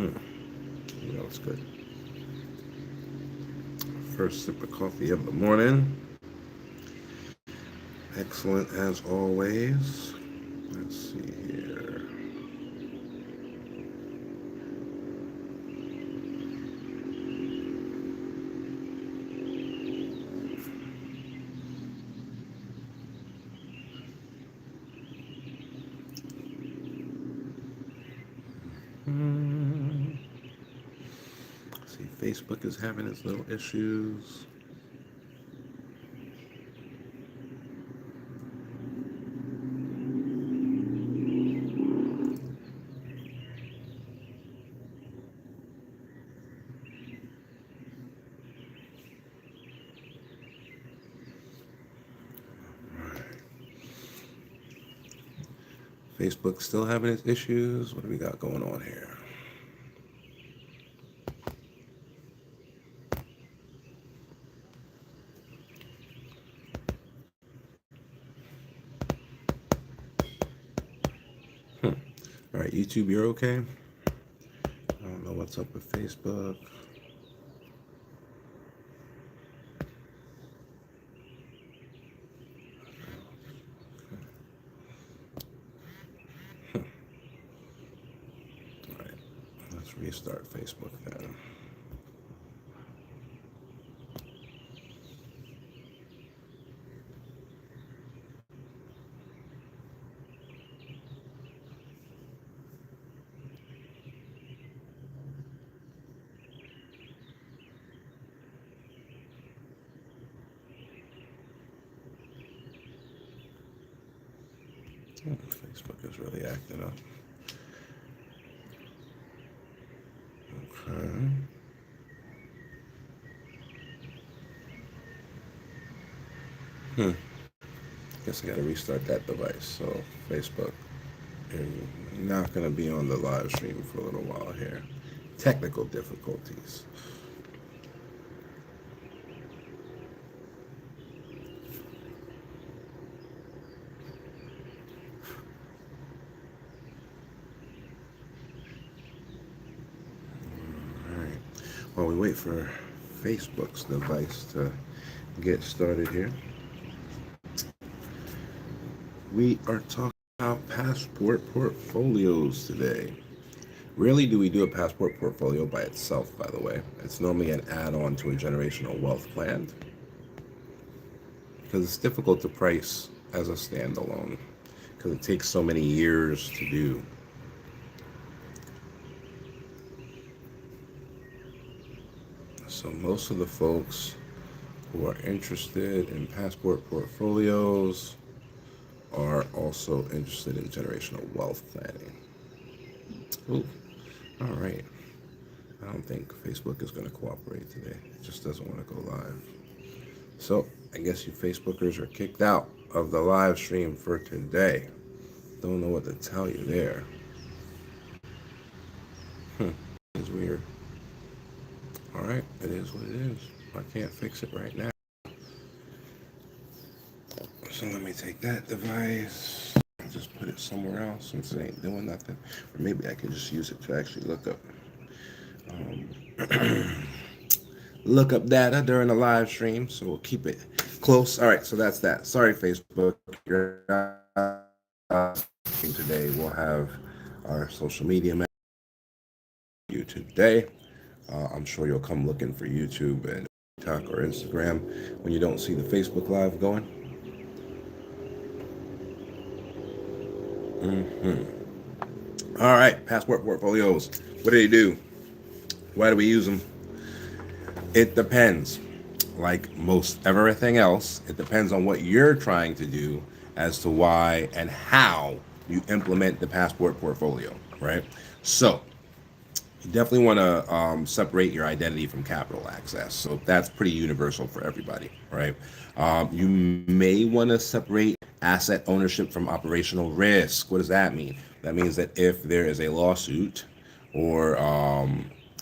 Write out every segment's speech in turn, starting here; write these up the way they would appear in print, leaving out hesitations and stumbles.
That's good. First sip of coffee of the morning. Excellent as always. Let's see here. See, Facebook is having its little issues. Facebook still having its issues. What do we got going on here? All right, YouTube, you're okay? I don't know what's up with Facebook. All right, let's restart Facebook then. Facebook is really acting up. Okay. Guess I gotta restart that device. So Facebook, you're not gonna be on the live stream for a little while here. Technical difficulties. All right. While we wait for Facebook's device to get started here, we are talking about passport portfolios today. Rarely do we do a passport portfolio by itself, by the way. It's normally an add-on to a generational wealth plan because it's difficult to price as a standalone because it takes so many years to do. So most of the folks who are interested in passport portfolios are also interested in generational wealth planning. Ooh, all right. I don't think Facebook is going to cooperate today. It just doesn't want to go live. So I guess you Facebookers are kicked out of the live stream for today. Don't know what to tell you there. It's weird. All right, it is what it is. I can't fix it right now. So let me take that device and just put it somewhere else since it ain't doing nothing. Or maybe I can just use it to actually look up look up data during the live stream. So we'll keep it close. All right, so that's that. Sorry, Facebook. Today we'll have our social media manager you today. I'm sure you'll come looking for YouTube and TikTok or Instagram when you don't see the Facebook Live going. All right, passport portfolios. What do they do? Why do we use them? It depends. Like most everything else, it depends on what you're trying to do as to why and how you implement the passport portfolio, right? So you definitely want to separate your identity from capital access. So that's pretty universal for everybody, right? You may want to separate asset ownership from operational risk. What does that mean? That means that if there is a lawsuit, or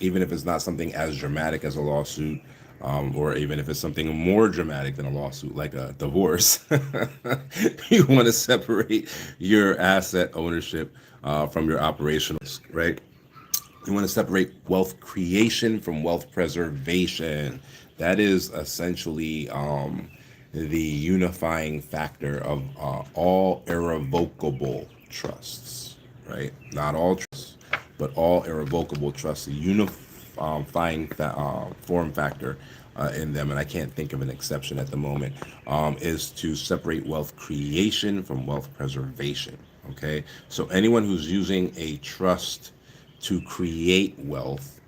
even if it's not something as dramatic as a lawsuit, or even if it's something more dramatic than a lawsuit, like a divorce, you want to separate your asset ownership from your operational risk, right? You want to separate wealth creation from wealth preservation. That is essentially the unifying factor of all irrevocable trusts, right? Not all trusts, but all irrevocable trusts. The unifying form factor in them, and I can't think of an exception at the moment, is to separate wealth creation from wealth preservation. Okay, so anyone who's using a trust to create wealth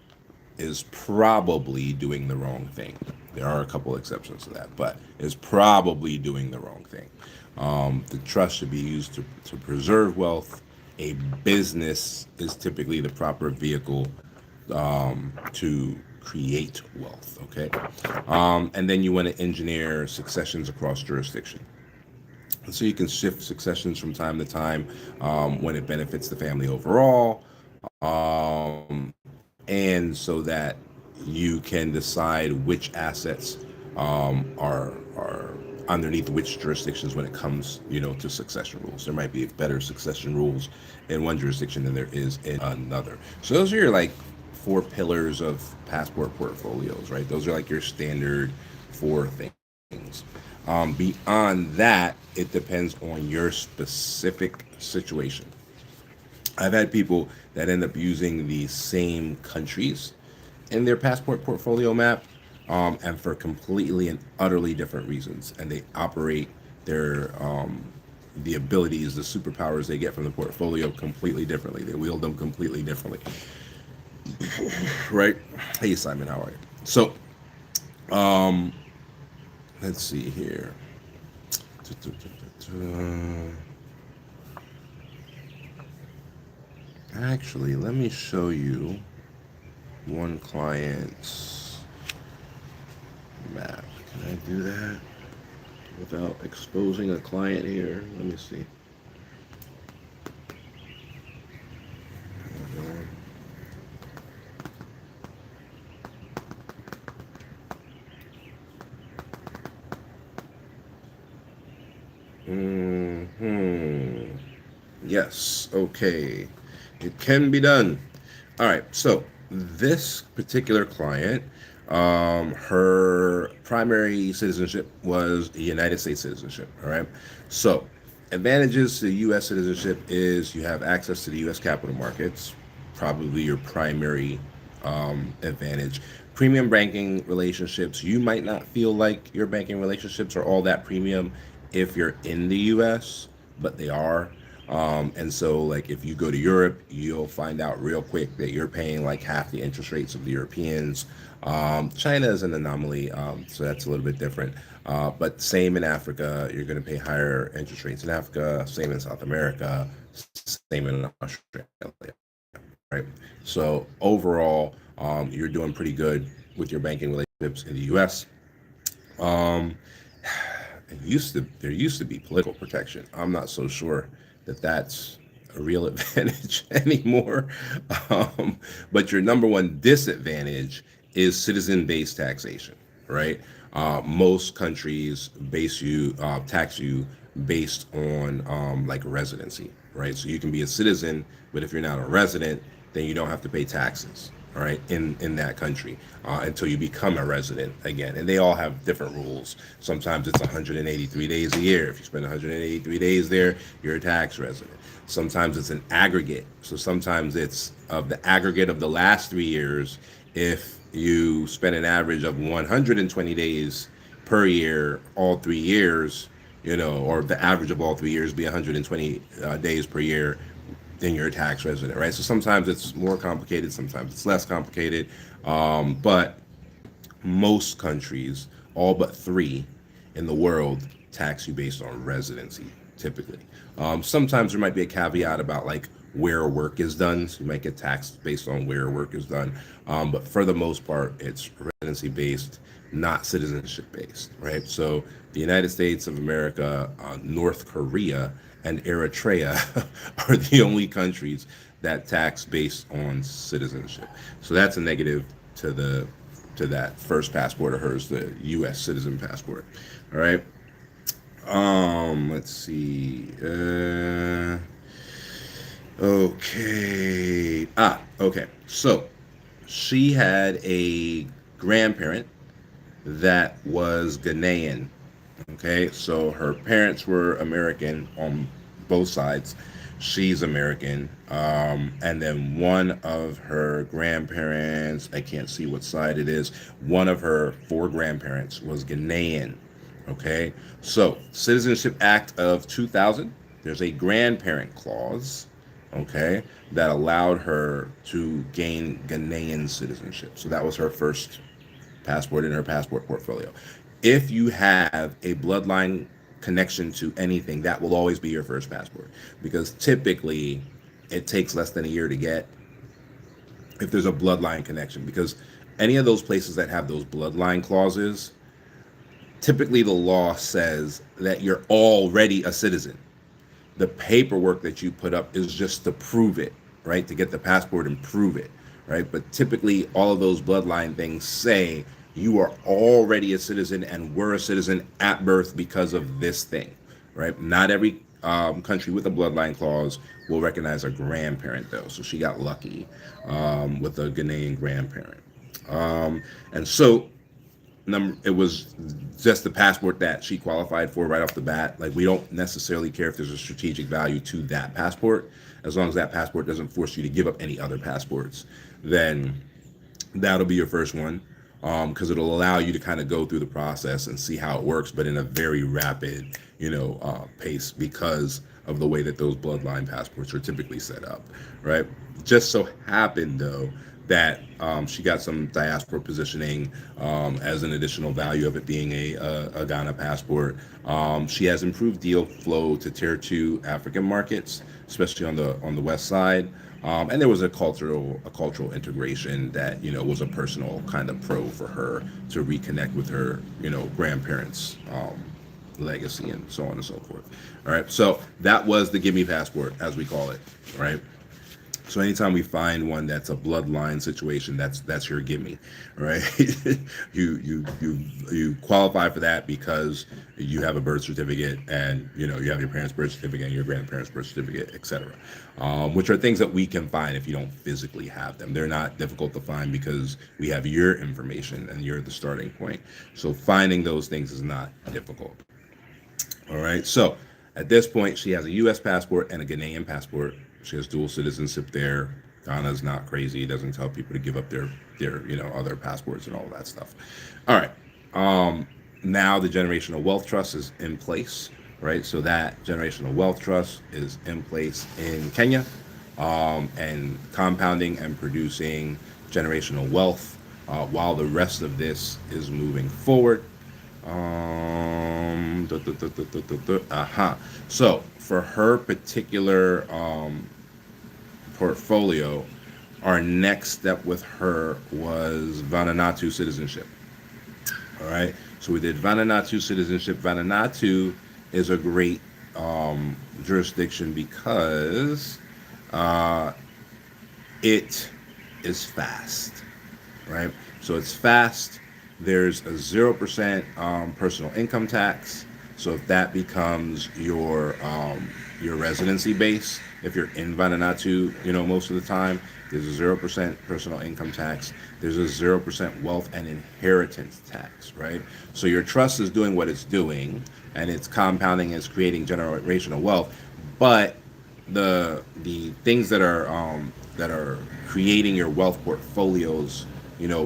is probably doing the wrong thing. There are a couple exceptions to that, but is probably doing the wrong thing. The trust should be used to preserve wealth. A business is typically the proper vehicle to create wealth. Okay, and then you want to engineer successions across jurisdiction. So you can shift successions from time to time when it benefits the family overall, and so that you can decide which assets are underneath which jurisdictions when it comes, to succession rules. There might be better succession rules in one jurisdiction than there is in another. So those are your like four pillars of passport portfolios, right? Those are like your standard four things. Beyond that, it depends on your specific situation. I've had people that end up using the same countries in their passport portfolio map, and for completely and utterly different reasons. And they operate their the abilities, the superpowers they get from the portfolio completely differently. They wield them completely differently, right? Hey, Simon, how are you? So, um, let's see here. Actually, let me show you one client's map. Can I do that without exposing a client here? Let me see. Hmm. Yes. Okay. It can be done. All right. So this particular client, her primary citizenship was a United States citizenship. All right. So advantages to U.S. citizenship is you have access to the U.S. capital markets, probably your primary advantage. Premium banking relationships, you might not feel like your banking relationships are all that premium if you're in the US, but they are. And so, like, if you go to Europe, you'll find out real quick that you're paying like half the interest rates of the Europeans. China is an anomaly, so that's a little bit different. But same in Africa, you're going to pay higher interest rates in Africa, same in South America, same in Australia, right? So overall, you're doing pretty good with your banking relationships in the U.S. Um, there used to be political protection. I'm not so sure that that's a real advantage anymore. But your number one disadvantage is citizen-based taxation, right? Most countries tax you based on like residency, right? So you can be a citizen, but if you're not a resident, then you don't have to pay taxes, all right, in that country until you become a resident again. And they all have different rules. Sometimes it's 183 days a year. If you spend 183 days there, you're a tax resident. Sometimes it's an aggregate. So sometimes it's of the aggregate of the last 3 years. If you spend an average of 120 days per year, all 3 years, or the average of all 3 years be 120 days per year, then you're a tax resident, right? So sometimes it's more complicated, sometimes it's less complicated. But most countries, all but three in the world, tax you based on residency, typically. Sometimes there might be a caveat about like where work is done. So you might get taxed based on where work is done. But for the most part, it's residency based, not citizenship based, right? So the United States of America, North Korea, and Eritrea are the only countries that tax based on citizenship. So that's a negative to that first passport of hers, the U.S. citizen passport. All right. Let's see. Okay. Okay. So she had a grandparent that was Ghanaian. Okay, so her parents were American on both sides. She's American. And then one of her grandparents, I can't see what side it is, one of her four grandparents was Ghanaian. Okay, so Citizenship Act of 2000, there's a grandparent clause, okay, that allowed her to gain Ghanaian citizenship. So that was her first passport in her passport portfolio. If you have a bloodline connection to anything, that will always be your first passport, because typically it takes less than a year to get if there's a bloodline connection. Because any of those places that have those bloodline clauses, typically the law says that you're already a citizen. The paperwork that you put up is just to prove it, right? To get the passport and prove it, right? But typically, all of those bloodline things say you are already a citizen and were a citizen at birth because of this thing, right? Not every country with a bloodline clause will recognize a grandparent, though. So she got lucky with a Ghanaian grandparent. And so it was just the passport that she qualified for right off the bat. Like, we don't necessarily care if there's a strategic value to that passport, as long as that passport doesn't force you to give up any other passports. Then that'll be your first one, because it'll allow you to kind of go through the process and see how it works, but in a very rapid, pace, because of the way that those bloodline passports are typically set up, right? Just so happened, though, that she got some diaspora positioning as an additional value of it being a Ghana passport. She has improved deal flow to tier 2 African markets, especially on the west side. And there was a cultural integration that was a personal kind of pro for her to reconnect with her grandparents' legacy and so on and so forth. All right, so that was the Gimme Passport, as we call it, right? So anytime we find one that's a bloodline situation, that's your gimme, right? you qualify for that because you have a birth certificate, and you have your parents' birth certificate and your grandparents' birth certificate, etc. Which are things that we can find if you don't physically have them. They're not difficult to find because we have your information and you're the starting point. So finding those things is not difficult. All right. So at this point, she has a U.S. passport and a Ghanaian passport. She has dual citizenship there. Ghana's not crazy. It doesn't tell people to give up their other passports and all that stuff. All right. Now the generational wealth trust is in place, right? So that generational wealth trust is in place in Kenya, and compounding and producing generational wealth while the rest of this is moving forward. So for her particular portfolio, our next step with her was Vanuatu citizenship. All right. So we did Vanuatu citizenship. Vanuatu is a great jurisdiction because it is fast, right? So it's fast. There's a 0% personal income tax. So if that becomes your residency base, if you're in Vanuatu, most of the time, there's a 0% personal income tax. There's a 0% wealth and inheritance tax, right? So your trust is doing what it's doing, and it's compounding, it's creating generational wealth. But the things that are creating your wealth portfolios,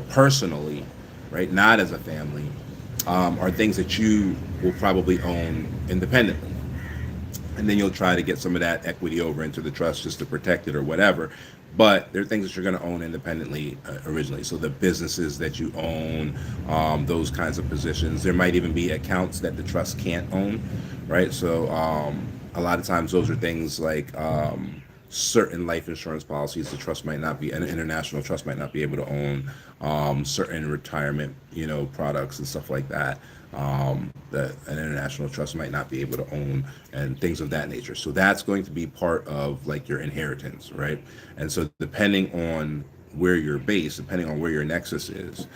personally, right, not as a family, are things that you will probably own independently. And then you'll try to get some of that equity over into the trust just to protect it or whatever. But there are things that you're going to own independently originally. So the businesses that you own, those kinds of positions. There might even be accounts that the trust can't own, right? So a lot of times those are things like certain life insurance policies the trust might not be, an international trust might not be able to own, certain retirement products and stuff like that, that an international trust might not be able to own, and things of that nature. So that's going to be part of like your inheritance, right? And so depending on where you're based, depending on where your nexus is,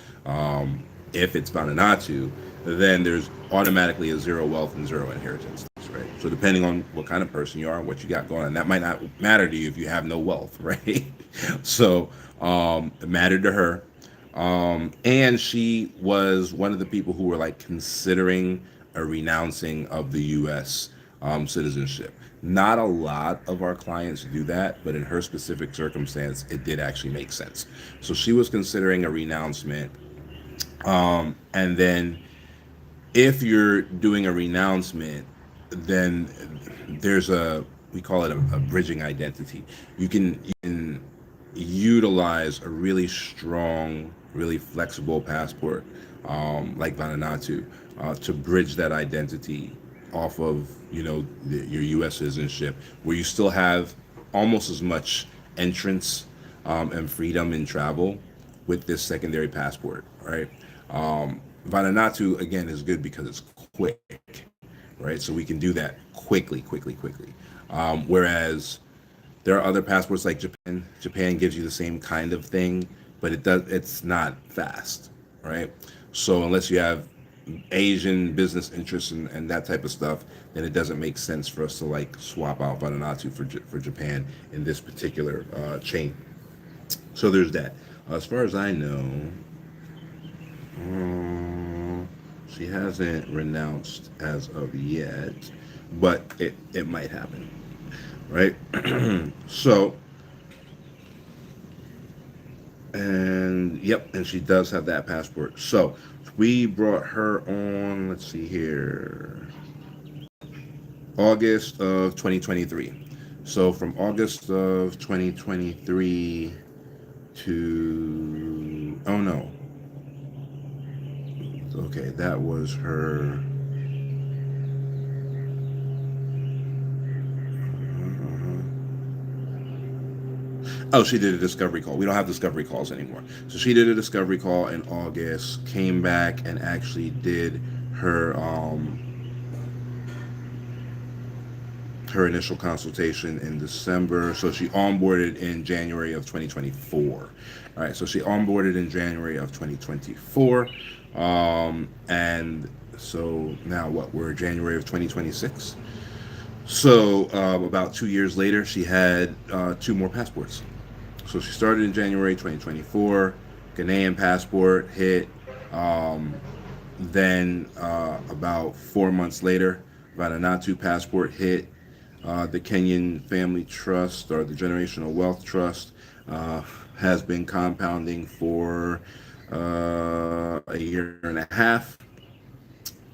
if it's Vanuatu, then there's automatically a zero wealth and zero inheritance, right? So depending on what kind of person you are, what you got going on, that might not matter to you if you have no wealth, right? So it mattered to her. And she was one of the people who were like considering a renouncing of the U.S. Citizenship. Not a lot of our clients do that, but in her specific circumstance, it did actually make sense. So she was considering a renouncement. And then if you're doing a renouncement, then there's we call it a bridging identity. You can utilize a really strong, really flexible passport, like Vanuatu, to bridge that identity off of your U.S. citizenship, where you still have almost as much entrance and freedom in travel with this secondary passport, right? Vanuatu again is good because it's quick, right? So we can do that quickly. Whereas there are other passports like Japan. Japan gives you the same kind of thing, but it's not fast, right? So unless you have Asian business interests and that type of stuff, then it doesn't make sense for us to like swap out Vanuatu for Japan in this particular chain. So there's that. As far as I know, she hasn't renounced as of yet, but it might happen, right? So, and yep, and she does have that passport. So we brought her on, let's see here, August of 2023. So from August of 2023 to, oh no, okay, that was her. Oh, she did a discovery call. We don't have discovery calls anymore. So she did a discovery call in August, came back and actually did her her initial consultation in December. So she onboarded in January of 2024. All right, so she onboarded in January of 2024. And so now what? We're January of 2026. So about 2 years later, she had two more passports. So she started in January 2024. Ghanaian passport hit. Then about 4 months later, Vanuatu passport hit. The Kenyan Family Trust, or the Generational Wealth Trust, has been compounding for a year and a half.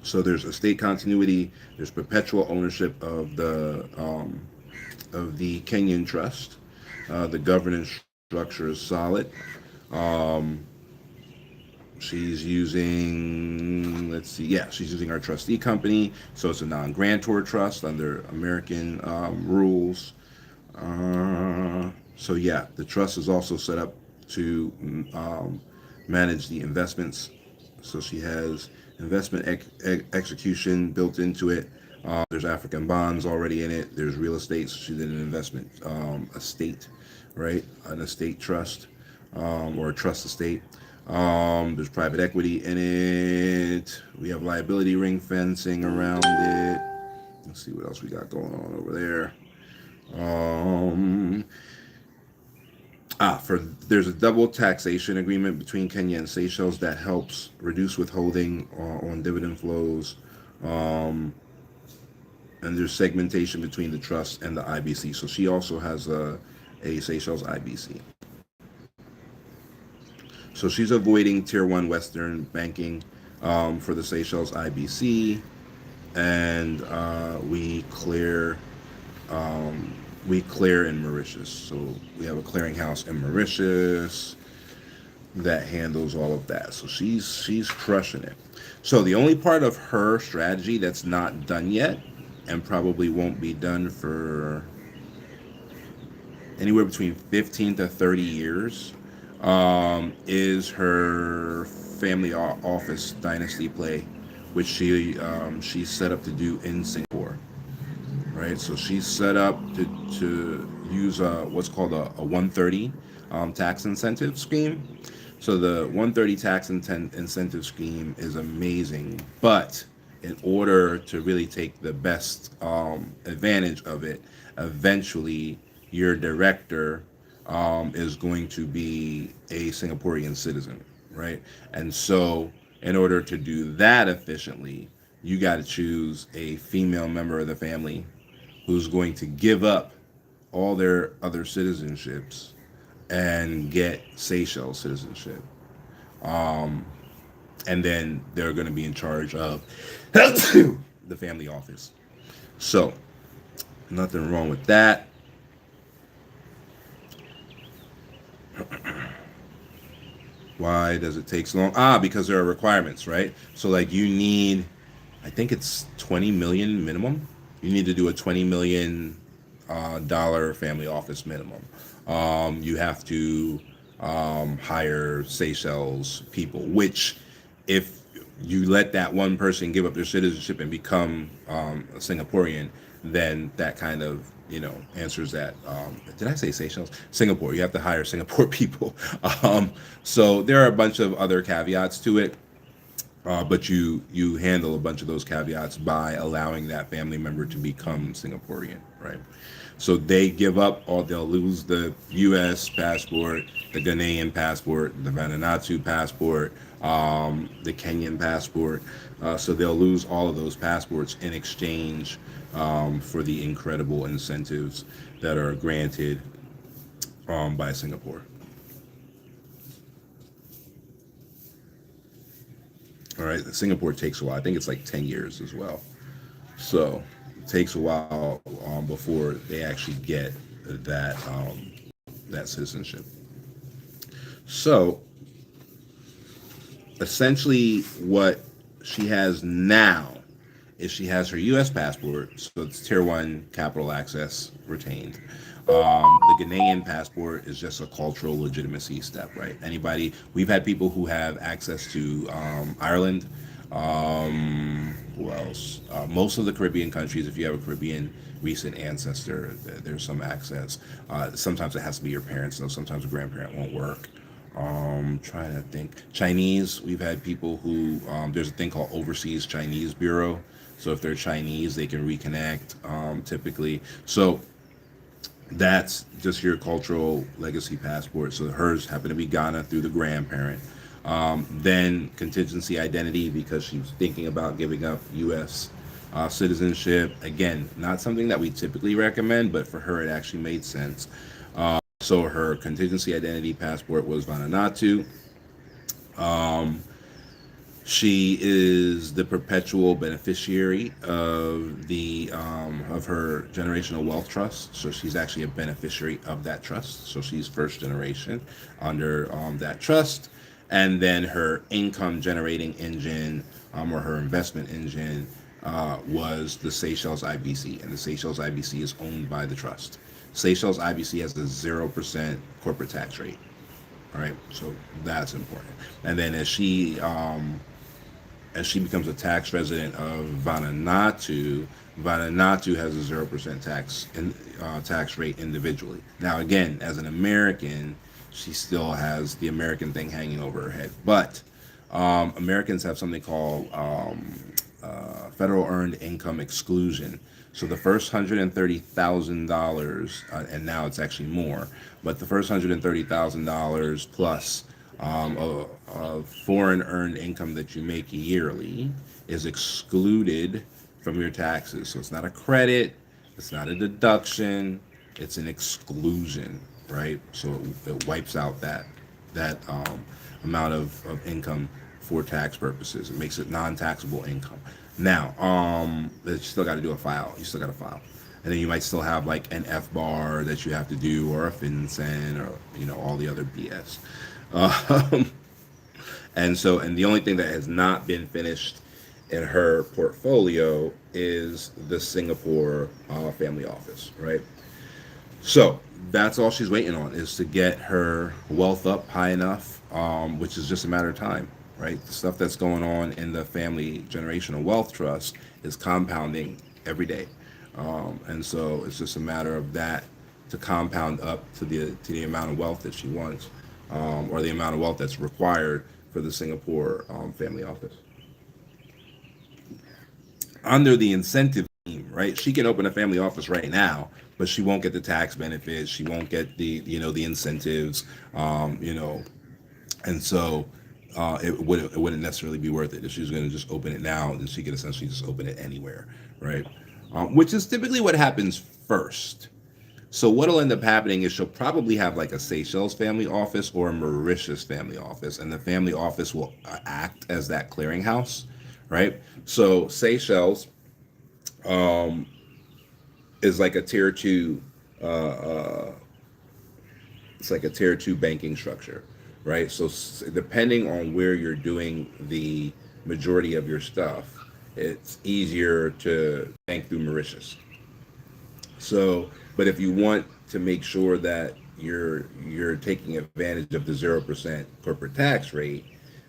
So there's estate continuity. There's perpetual ownership of the Kenyan trust. The governance structure is solid. She's using, let's see, yeah, she's using our trustee company. So it's a non-grantor trust under American rules. So yeah, the trust is also set up to manage the investments. So she has investment execution built into it. There's African bonds already in it. There's real estate. So she did an investment estate, right? An estate trust, or a trust estate. There's private equity in it. We have liability ring fencing around it. Let's see what else we got going on over there. There's a double taxation agreement between Kenya and Seychelles that helps reduce withholding on dividend flows. And there's segmentation between the trust and the IBC. So she also has a Seychelles IBC. So she's avoiding Tier 1 Western banking for the Seychelles IBC. And we clear in Mauritius. So we have a clearinghouse in Mauritius that handles all of that. So she's crushing it. So the only part of her strategy that's not done yet, and probably won't be done for anywhere between 15 to 30 years, is her family office dynasty play, which she's set up to do in Singapore. Right, so she's set up to use what's called a 130 tax incentive scheme. So the 130 tax incentive scheme is amazing, but in order to really take the best advantage of it, eventually your director is going to be a Singaporean citizen, right? And so, in order to do that efficiently, you got to choose a female member of the family who's going to give up all their other citizenships and get Seychelles citizenship. And then they're going to be in charge of the family office. So, nothing wrong with that. Why does it take so long? Because there are requirements, right? So, like, you need, I think it's 20 million minimum. You need to do a 20 million dollar family office minimum. You have to hire Seychelles people, which if you let that one person give up their citizenship and become a Singaporean, then that kind of answers that. Did I say Seychelles? Singapore. You have to hire Singapore people. So there are a bunch of other caveats to it. But you handle a bunch of those caveats by allowing that family member to become Singaporean, right? So they give up, or they'll lose the U.S. passport, the Ghanaian passport, the Vanuatu passport, the Kenyan passport. So they'll lose all of those passports in exchange for the incredible incentives that are granted by Singapore. All right, Singapore takes a while. I think it's like 10 years as well. So it takes a while before they actually get that citizenship. So essentially, what she has now is she has her U.S. passport, so it's Tier 1 capital access retained. The Ghanaian passport is just a cultural legitimacy step, right? We've had people who have access to Ireland. Who else? Most of the Caribbean countries, if you have a Caribbean recent ancestor, there's some access. Sometimes it has to be your parents, though. Sometimes a grandparent won't work. Trying to think. Chinese, we've had people who, there's a thing called Overseas Chinese Bureau. So if they're Chinese, they can reconnect typically. So that's just your cultural legacy passport. So hers happened to be Ghana through the grandparent. Then contingency identity because she was thinking about giving up U.S. Citizenship. Again, not something that we typically recommend, but for her it actually made sense. So her contingency identity passport was Vanuatu. She is the perpetual beneficiary of her generational wealth trust. So she's actually a beneficiary of that trust. So she's first generation under that trust, and then her income generating engine or her investment engine was the Seychelles IBC, and the Seychelles IBC is owned by the trust. Seychelles IBC has a 0% corporate tax rate. All right, so that's important. And then as she becomes a tax resident of Vanuatu, Vanuatu has a 0% tax rate individually. Now, again, as an American, she still has the American thing hanging over her head. But Americans have something called federal earned income exclusion. So the first $130,000, and now it's actually more, but the first $130,000 plus of foreign earned income that you make yearly is excluded from your taxes. So it's not a credit, it's not a deduction, it's an exclusion, right? So it wipes out that amount of income for tax purposes. It makes it non-taxable income. Now, you still got to do a file. You still got to file, and then you might still have like an F bar that you have to do, or a FinCEN, or all the other BS. Um, and the only thing that has not been finished in her portfolio is the Singapore family office, right? So that's all she's waiting on, is to get her wealth up high enough, which is just a matter of time, right? The stuff that's going on in the family generational wealth trust is compounding every day, and so it's just a matter of that to compound up to the amount of wealth that she wants, or the amount of wealth that's required for the Singapore family office. under the incentive scheme, right? She can open a family office right now, but she won't get the tax benefits. She won't get the incentives, you know, and so it wouldn't necessarily be worth it if she was going to just open it now. Then she could essentially just open it anywhere, right? Which is typically what happens first. So what'll end up happening is she'll probably have like a Seychelles family office or a Mauritius family office, and the family office will act as that clearinghouse, right? So Seychelles is like a tier two uh, uh, it's like a tier two banking structure, right? So depending on where you're doing the majority of your stuff, it's easier to bank through Mauritius. So, but if you want to make sure that you're taking advantage of the 0% corporate tax rate,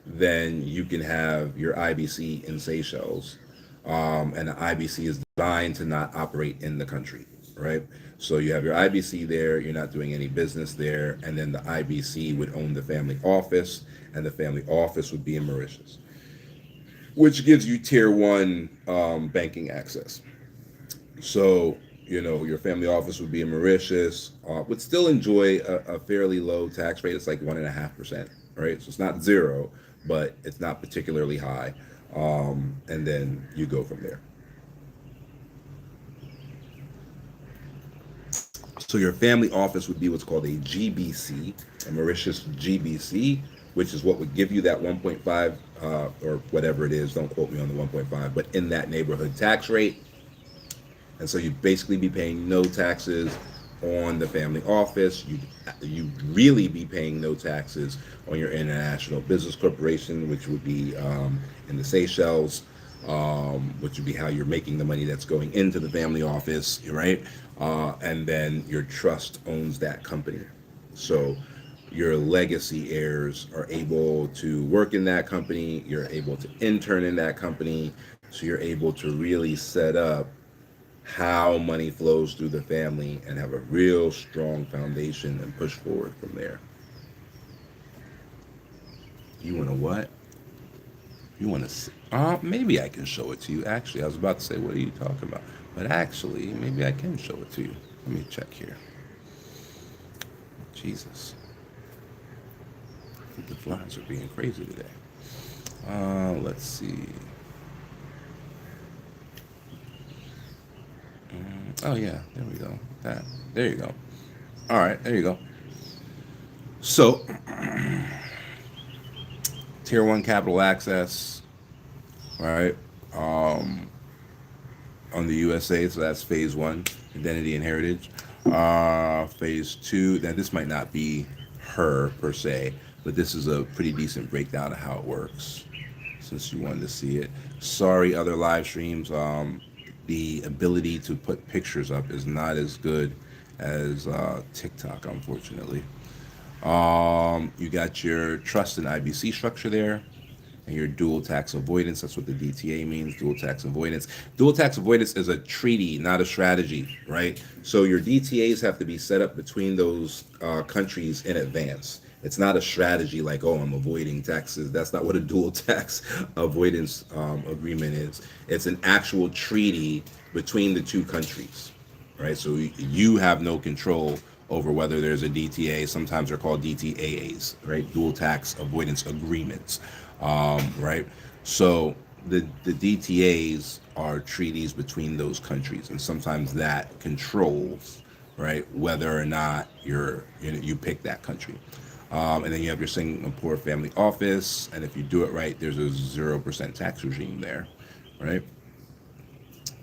then you can have your IBC in Seychelles, and the IBC is designed to not operate in the country, right? So you have your IBC there, you're not doing any business there, and then the IBC would own the family office, and the family office would be in Mauritius, which gives you tier one banking access. So, your family office would be in Mauritius, would still enjoy a fairly low tax rate. It's like 1.5%, right? So it's not zero, but it's not particularly high. And then you go from there. So your family office would be what's called a GBC, a Mauritius GBC, which is what would give you that 1.5 or whatever it is. Don't quote me on the 1.5, but in that neighborhood tax rate. And so you'd basically be paying no taxes on the family office. You really be paying no taxes on your international business corporation, which would be in the Seychelles, which would be how you're making the money that's going into the family office, right? And then your trust owns that company. So your legacy heirs are able to work in that company. You're able to intern in that company. So you're able to really set up how money flows through the family and have a real strong foundation and push forward from there. You want to what? You want to? Maybe I can show it to you. Actually, I was about to say, what are you talking about? But actually, maybe I can show it to you. Let me check here. Jesus, I think the flies are being crazy today. Let's see. Oh yeah, there we go. There you go. All right, there you go. So, tier one capital access, right? Um, on the USA, so that's phase one, identity and heritage. Phase two. Now this might not be her per se, but this is a pretty decent breakdown of how it works. Since you wanted to see it, sorry, other live streams. The ability to put pictures up is not as good as TikTok, unfortunately. You got your trust and IBC structure there, and your dual tax avoidance. That's what the DTA means, dual tax avoidance. Dual tax avoidance is a treaty, not a strategy, right? So your DTAs have to be set up between those countries in advance. It's not a strategy like, oh, I'm avoiding taxes. That's not what a dual tax avoidance agreement is. It's an actual treaty between the two countries, right? So you have no control over whether there's a DTA. Sometimes they're called DTAAs, right? Dual tax avoidance agreements, right? So the DTAs are treaties between those countries, and sometimes that controls, right, whether or not you pick that country. And then you have your Singapore family office, and if you do it right, there's a 0% tax regime there, right?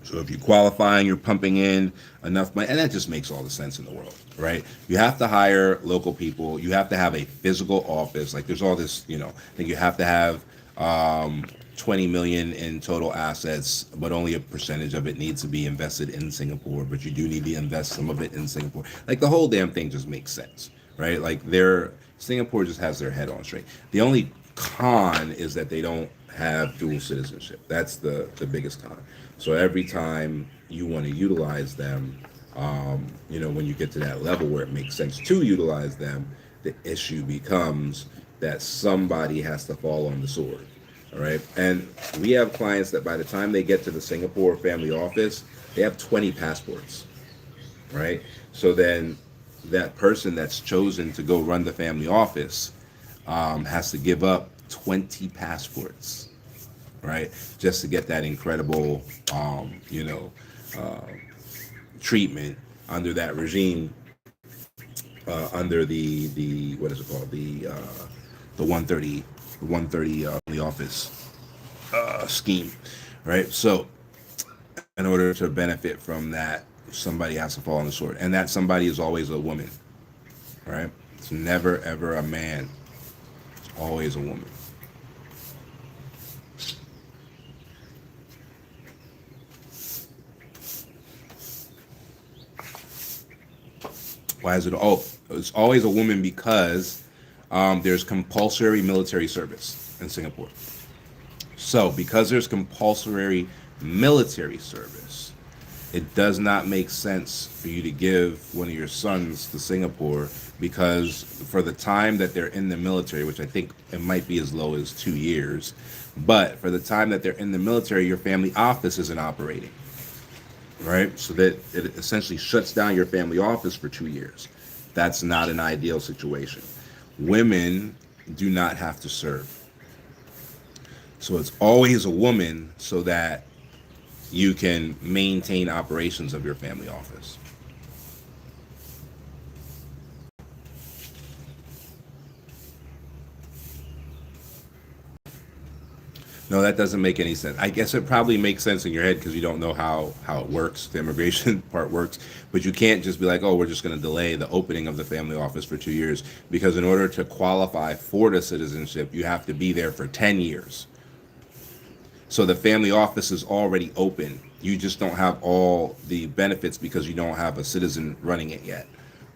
So if you qualify and you're pumping in enough money, and that just makes all the sense in the world, right? You have to hire local people. You have to have a physical office. Like there's all this, I think you have to have 20 million in total assets, but only a percentage of it needs to be invested in Singapore. But you do need to invest some of it in Singapore. Like the whole damn thing just makes sense, right? Like Singapore just has their head on straight. The only con is that they don't have dual citizenship. That's the biggest con. So every time you want to utilize them, when you get to that level where it makes sense to utilize them, the issue becomes that somebody has to fall on the sword. All right. And we have clients that by the time they get to the Singapore family office, they have 20 passports, right? So then that person that's chosen to go run the family office has to give up 20 passports, right? Just to get that incredible, uh, treatment under that regime, under the what is it called? The 130 the office scheme, right? So in order to benefit from that, somebody has to fall on the sword, and that somebody is always a woman, right? It's never ever a man. It's always a woman. Why is it? Oh, it's always a woman because there's compulsory military service in Singapore. So because there's compulsory military service, it does not make sense for you to give one of your sons to Singapore because for the time that they're in the military, which I think it might be as low as 2 years, but for the time that they're in the military, your family office isn't operating, right? So that it essentially shuts down your family office for 2 years. That's not an ideal situation. Women do not have to serve. So it's always a woman so that you can maintain operations of your family office. No, that doesn't make any sense. I guess it probably makes sense in your head because you don't know how it works, the immigration part works. But you can't just be like, oh, we're just going to delay the opening of the family office for 2 years because in order to qualify for the citizenship, you have to be there for 10 years. So the family office is already open. You just don't have all the benefits because you don't have a citizen running it yet,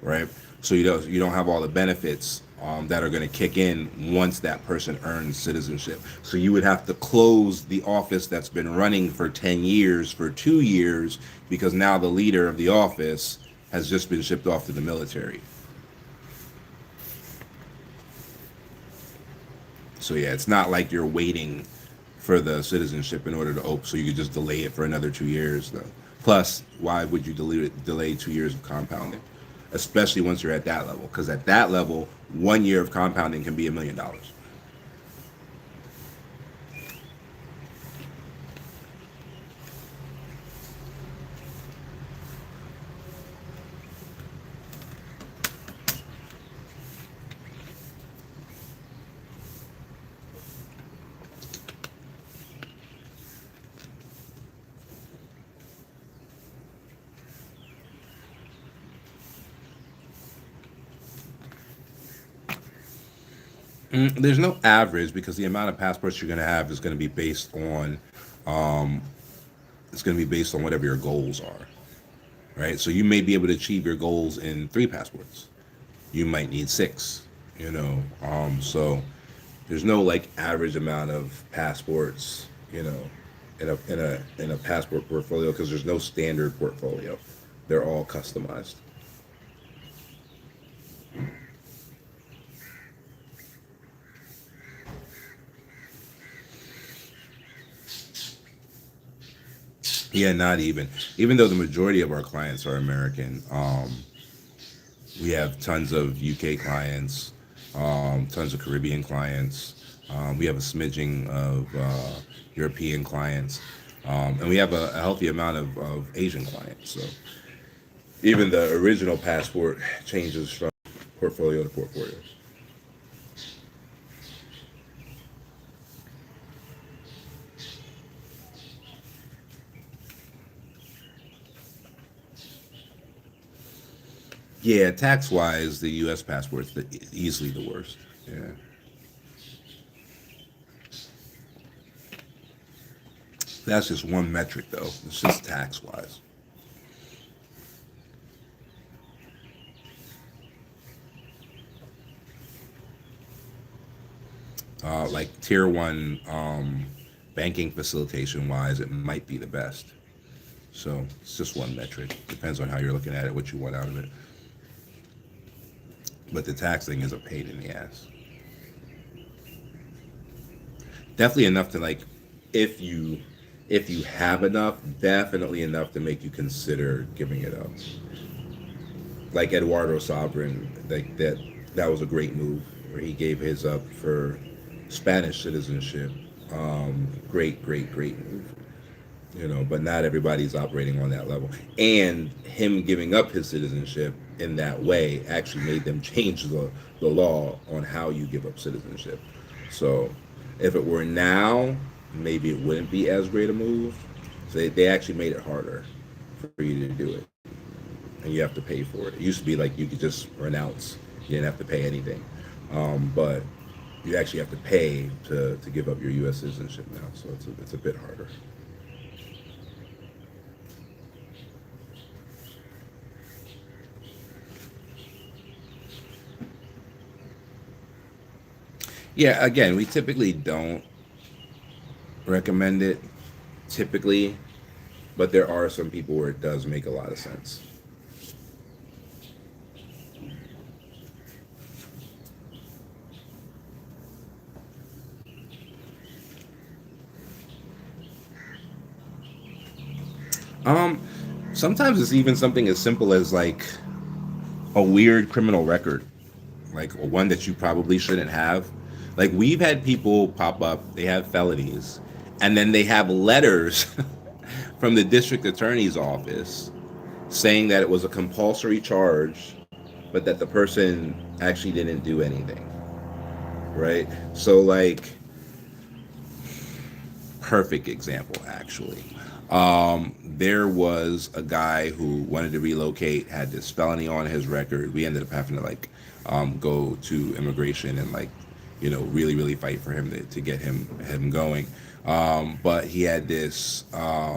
right? So you don't have all the benefits that are going to kick in once that person earns citizenship. So you would have to close the office that's been running for 10 years for 2 years because now the leader of the office has just been shipped off to the military. So yeah, it's not like you're waiting for the citizenship in order to open, so you could just delay it for another 2 years. Though. Plus, why would you delay 2 years of compounding, especially once you're at that level? Because at that level, 1 year of compounding can be $1 million. There's no average because the amount of passports you're going to have is going to be based on it's going to be based on whatever your goals are, right? So you may be able to achieve your goals in 3 passports. You might need 6, so there's no like average amount of passports, in a passport portfolio because there's no standard portfolio. They're all customized. Yeah, not even. Even though the majority of our clients are American, we have tons of UK clients, tons of Caribbean clients. We have a smidging of European clients, and we have a healthy amount of Asian clients. So even the original passport changes from portfolio to portfolio. Yeah, tax wise, the U.S. passport's easily the worst. Yeah, that's just one metric though. It's just tax wise. Like tier one banking facilitation wise, it might be the best. So it's just one metric. Depends on how you're looking at it, what you want out of it. But the tax thing is a pain in the ass. definitely enough to like, if you if you have enough, definitely enough to make you consider giving it up. Like Eduardo Sovereign, like that was a great move where he gave his up for Spanish citizenship. Great, great, great move. But not everybody's operating on that level. And him giving up his citizenship in that way actually made them change the law on how you give up citizenship. So if it were now, maybe it wouldn't be as great a move. So they actually made it harder for you to do it. And you have to pay for it. It used to be like you could just renounce. You didn't have to pay anything. But you actually have to pay to give up your U.S. citizenship now. So it's a bit harder. Yeah, again, we typically don't recommend it, typically, but there are some people where it does make a lot of sense. Um, Sometimes it's even something as simple as like a weird criminal record, like one that you probably shouldn't have. Like we've had people pop up, they have felonies, and then they have letters from the district attorney's office saying that it was a compulsory charge, but that the person actually didn't do anything, right? So like perfect example actually. There was a guy who wanted to relocate, had this felony on his record. We ended up having to like go to immigration and like really really fight for him to get him going. But he had this what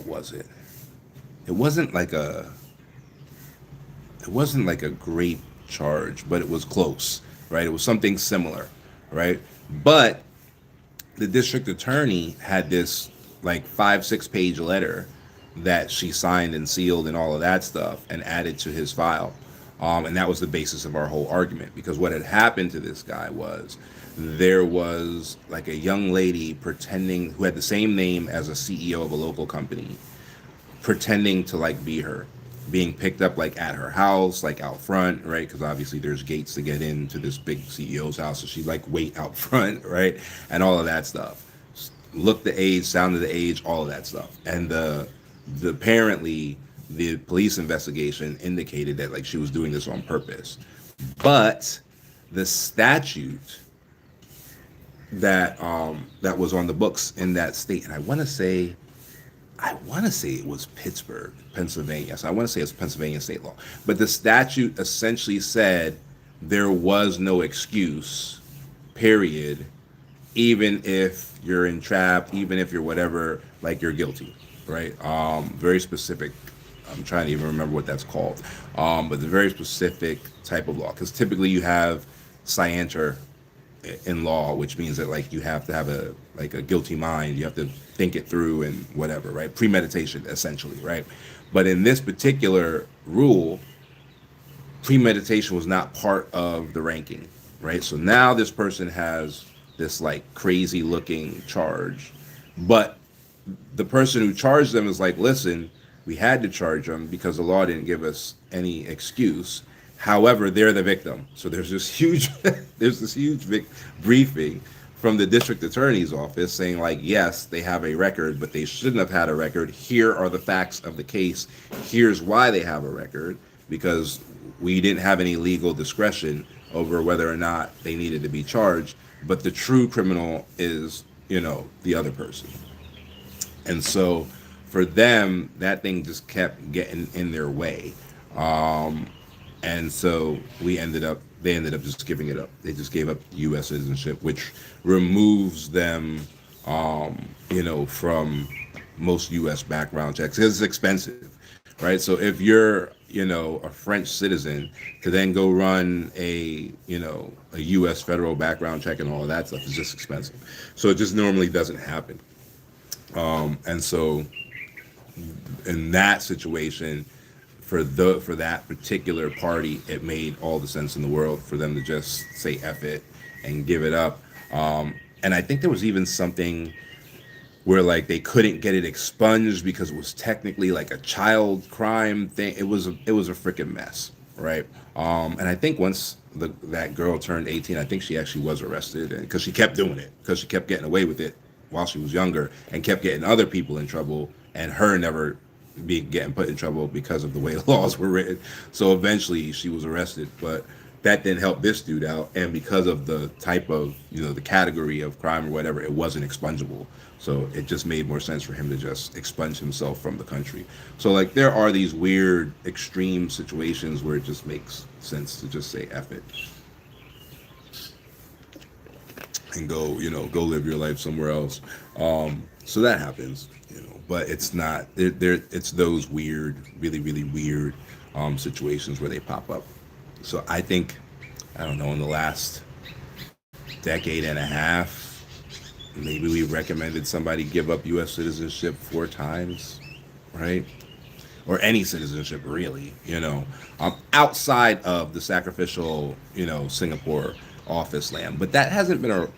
was it? It wasn't like a it wasn't like a great charge, but it was close, right? It was something similar, right? But the district attorney had this like 5 6 page letter that she signed and sealed and all of that stuff and added to his file. And that was the basis of our whole argument, because what had happened to this guy was there was like a young lady pretending who had the same name as a CEO of a local company, pretending to like be her, being picked up like at her house, like out front, right? Because obviously there's gates to get into this big CEO's house, so she'd like wait out front, right? And all of that stuff. Look the age, sounded the age, all of that stuff. And the apparently the police investigation indicated that like she was doing this on purpose. But the statute that was on the books in that state, and I want to say it was Pittsburgh, Pennsylvania. So I want to say it's Pennsylvania state law. But the statute essentially said there was no excuse, period, even if you're entrapped, even if you're whatever, like you're guilty, right? Very specific. I'm trying to even remember what that's called. But the very specific type of law, because typically you have scienter in law, which means that like you have to have a like a guilty mind. You have to think it through and whatever, right? Premeditation, essentially, right? But in this particular rule, premeditation was not part of the ranking, right? So now this person has this like crazy looking charge, but the person who charged them is like, listen, we had to charge them because the law didn't give us any excuse. However, they're the victim. So there's this huge, there's this huge briefing from the district attorney's office saying like, yes, they have a record, but they shouldn't have had a record. Here are the facts of the case. Here's why they have a record, because we didn't have any legal discretion over whether or not they needed to be charged. But the true criminal is, the other person. And so for them, that thing just kept getting in their way. And so they ended up just giving it up. They just gave up U.S. citizenship, which removes them, from most U.S. background checks. It's expensive, right? So if you're, a French citizen, to then go run a U.S. federal background check and all of that stuff is just expensive. So it just normally doesn't happen. And so in that situation, for that particular party, it made all the sense in the world for them to just say F it and give it up. And I think there was even something where like they couldn't get it expunged because it was technically like a child crime thing. It was a freaking mess, right? And I think once that girl turned 18, I think she actually was arrested because she kept doing it because she kept getting away with it while she was younger and kept getting other people in trouble and her never be getting put in trouble because of the way the laws were written. So eventually she was arrested, but that didn't help this dude out. And because of the type of, the category of crime or whatever, it wasn't expungible. So it just made more sense for him to just expunge himself from the country. So like there are these weird extreme situations where it just makes sense to just say F it and go live your life somewhere else. So that happens, but it's not there. It's those weird, really, really weird situations where they pop up. So I think, I don't know, in the last decade and a half, maybe we recommended somebody give up U.S. citizenship 4 times, right? Or any citizenship, really, outside of the sacrificial, Singapore office land. But that hasn't been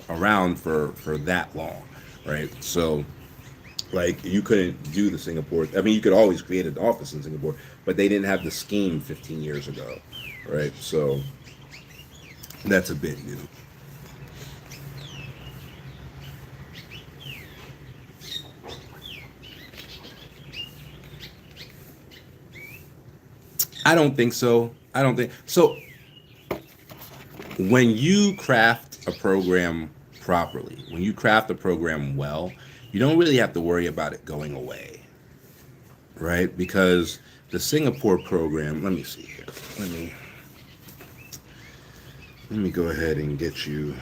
around for that long, right? So, like, you couldn't do the Singapore. I mean, you could always create an office in Singapore, but they didn't have the scheme 15 years ago, right? So that's a bit new. I don't think so. I don't think so. When you craft a program properly, when you craft a program well, you don't really have to worry about it going away, right? Because the Singapore program, let me see here. Let me let me go ahead and get you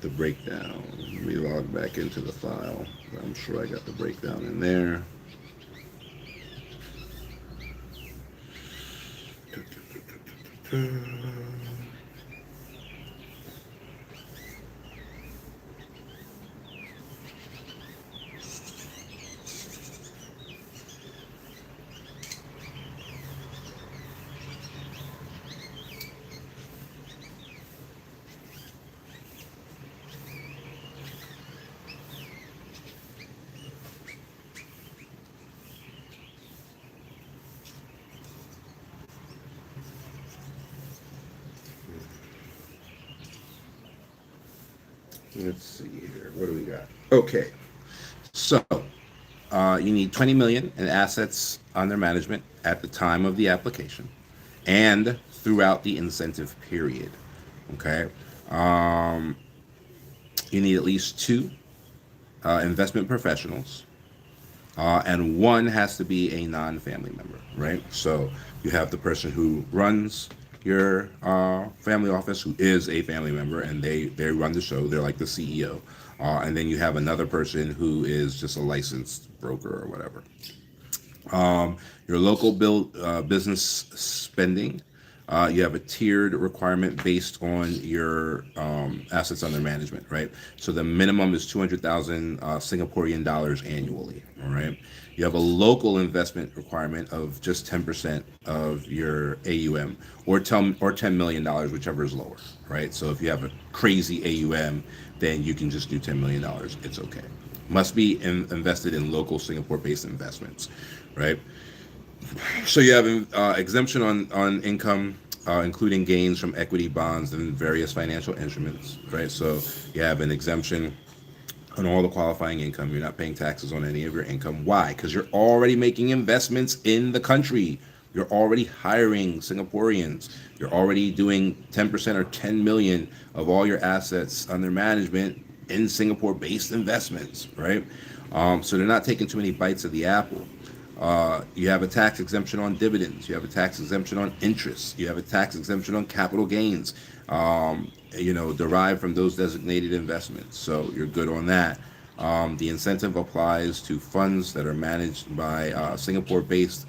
the breakdown. Let me log back into the file. I'm sure I got the breakdown in there. Let's see here. What do we got? Okay, so you need 20 million in assets under management at the time of the application, and throughout the incentive period. Okay, um, you need at least two investment professionals, and one has to be a non-family member, right? So you have the person who runs your family office, who is a family member, and they run the show. They're like the CEO, and then you have another person who is just a licensed broker or whatever. Your local business spending. You have a tiered requirement based on your assets under management, right? So the minimum is 200,000 Singaporean dollars annually, all right? You have a local investment requirement of just 10% of your AUM, or $10 million, whichever is lower, right? So if you have a crazy AUM, then you can just do $10 million. It's okay. Must be invested in local Singapore-based investments, right? So you have exemption on income, including gains from equity, bonds, and various financial instruments, right? So you have an exemption on all the qualifying income. You're not paying taxes on any of your income. Why? Because you're already making investments in the country. You're already hiring Singaporeans. You're already doing 10% or 10 million of all your assets under management in Singapore-based investments, right? So they're not taking too many bites of the apple. You have a tax exemption on dividends. You have a tax exemption on interest. You have a tax exemption on capital gains, derived from those designated investments. So you're good on that. The incentive applies to funds that are managed by Singapore-based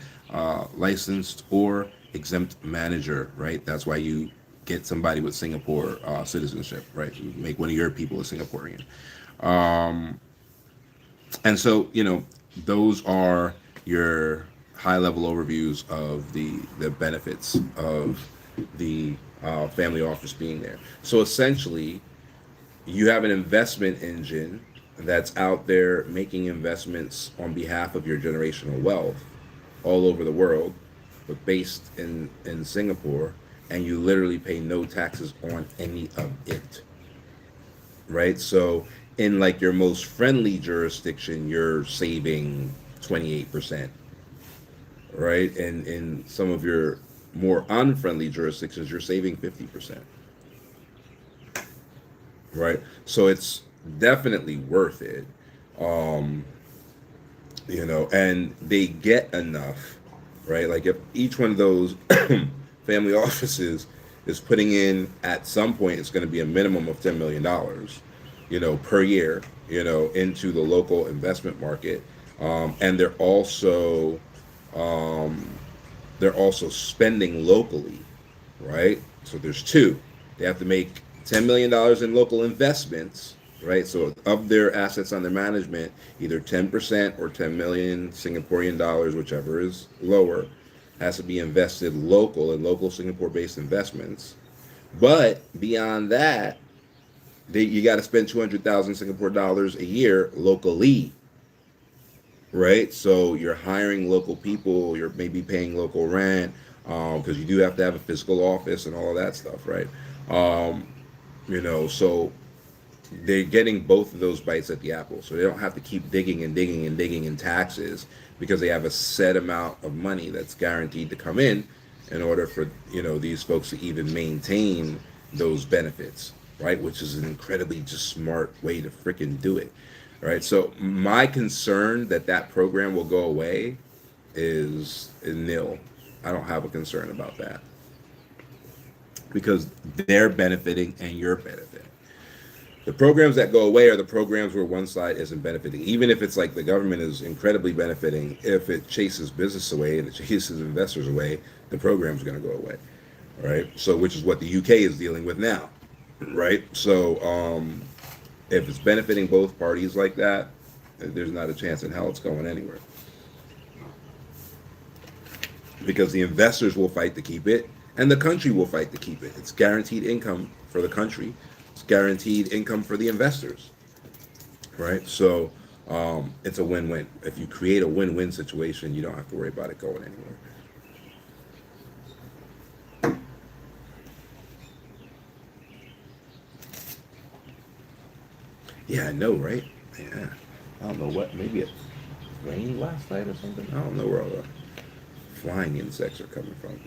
licensed or exempt manager, right? That's why you get somebody with Singapore citizenship, right? You make one of your people a Singaporean. And so, those are your high level overviews of the benefits of the family office being there. So essentially, you have an investment engine that's out there making investments on behalf of your generational wealth all over the world, but based in Singapore, and you literally pay no taxes on any of it, right? So in like your most friendly jurisdiction, you're saving 28%, right? And in some of your more unfriendly jurisdictions, you're saving 50%, right? So it's definitely worth it. Um, and they get enough, right? Like if each one of those family offices is putting in at some point, it's going to be a minimum of $10 million, per year, into the local investment market, and um, they're also spending locally, right? So there's two. They have to make $10 million in local investments, right? So of their assets under management, either 10% or 10 million Singaporean dollars, whichever is lower, has to be invested local in local Singapore-based investments. But beyond that, you got to spend 200,000 Singapore dollars a year locally, right? So you're hiring local people, you're maybe paying local rent, because you do have to have a physical office and all of that stuff, right? Um, so they're getting both of those bites at the apple. So they don't have to keep digging and digging and digging in taxes because they have a set amount of money that's guaranteed to come in order for, these folks to even maintain those benefits, right? Which is an incredibly just smart way to freaking do it, right? So my concern that that program will go away is nil. I don't have a concern about that because they're benefiting and you're benefiting. The programs that go away are the programs where one side isn't benefiting. Even if it's like the government is incredibly benefiting, if it chases business away and it chases investors away, the program's going to go away, right? So, which is what the UK is dealing with now, right? So, if it's benefiting both parties like that, there's not a chance in hell it's going anywhere because the investors will fight to keep it and the country will fight to keep it. It's guaranteed income for the country, it's guaranteed income for the investors, right? So it's a win-win. If you create a win-win situation, you don't have to worry about it going anywhere. Yeah, I know, right? Yeah. I don't know what. Maybe it rained last night or something. I don't know where all the flying insects are coming from.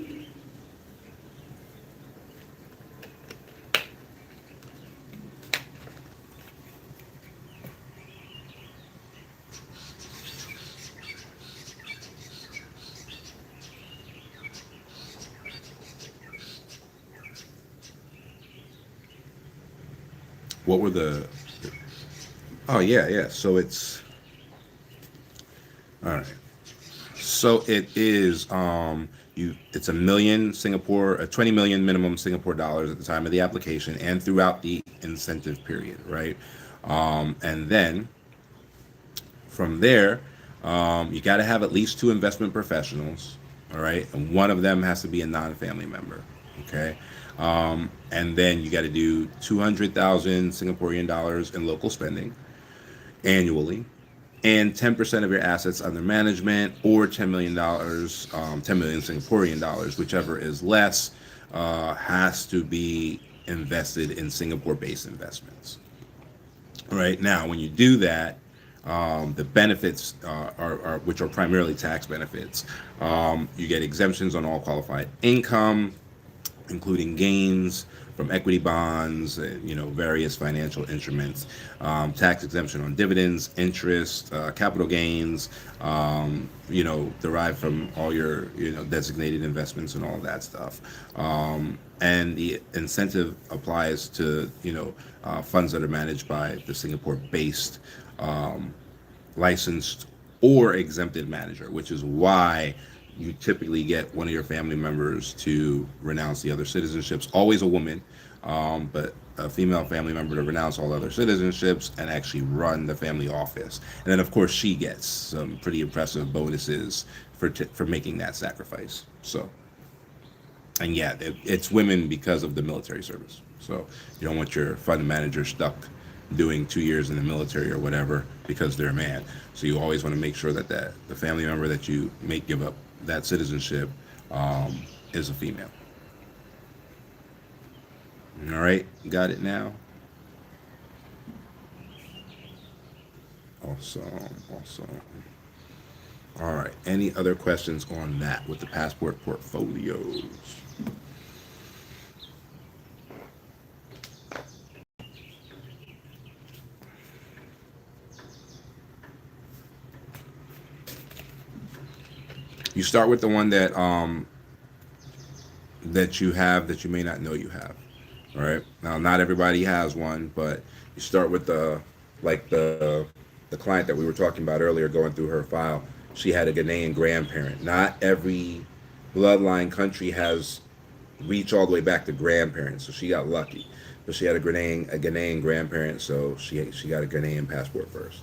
What were the? Oh yeah, yeah. So it's all right. So it is it's a million Singapore, a 20 million minimum Singapore dollars at the time of the application and throughout the incentive period, right? And then from there, you got to have at least two investment professionals, all right? And one of them has to be a non-family member, okay? And then you got to do 200,000 Singaporean dollars in local spending annually and 10% of your assets under management or $10 million, 10 million Singaporean dollars, whichever is less, has to be invested in Singapore-based investments. Right now, when you do that, the benefits are which are primarily tax benefits. You get exemptions on all qualified income, including gains from equity bonds, various financial instruments, tax exemption on dividends, interest, capital gains, derived from all your, designated investments and all of that stuff. And the incentive applies to, funds that are managed by the Singapore-based licensed or exempted manager, which is why you typically get one of your family members to renounce the other citizenships, always a woman, but a female family member to renounce all other citizenships and actually run the family office. And then, of course, she gets some pretty impressive bonuses for making that sacrifice. So, And yeah, it's women because of the military service. So you don't want your fund manager stuck doing 2 years in the military or whatever because they're a man. So you always want to make sure that the family member that you make give up that citizenship is a female. All right, got it now. Awesome, awesome. All right. Any other questions on that with the passport portfolios? You start with the one that you have that you may not know you have. All right. Now, not everybody has one, but you start with like the client that we were talking about earlier, going through her file. She had a Ghanaian grandparent. Not every bloodline country has reach all the way back to grandparents, so she got lucky. But she had a Ghanaian grandparent, so she got a Ghanaian passport first.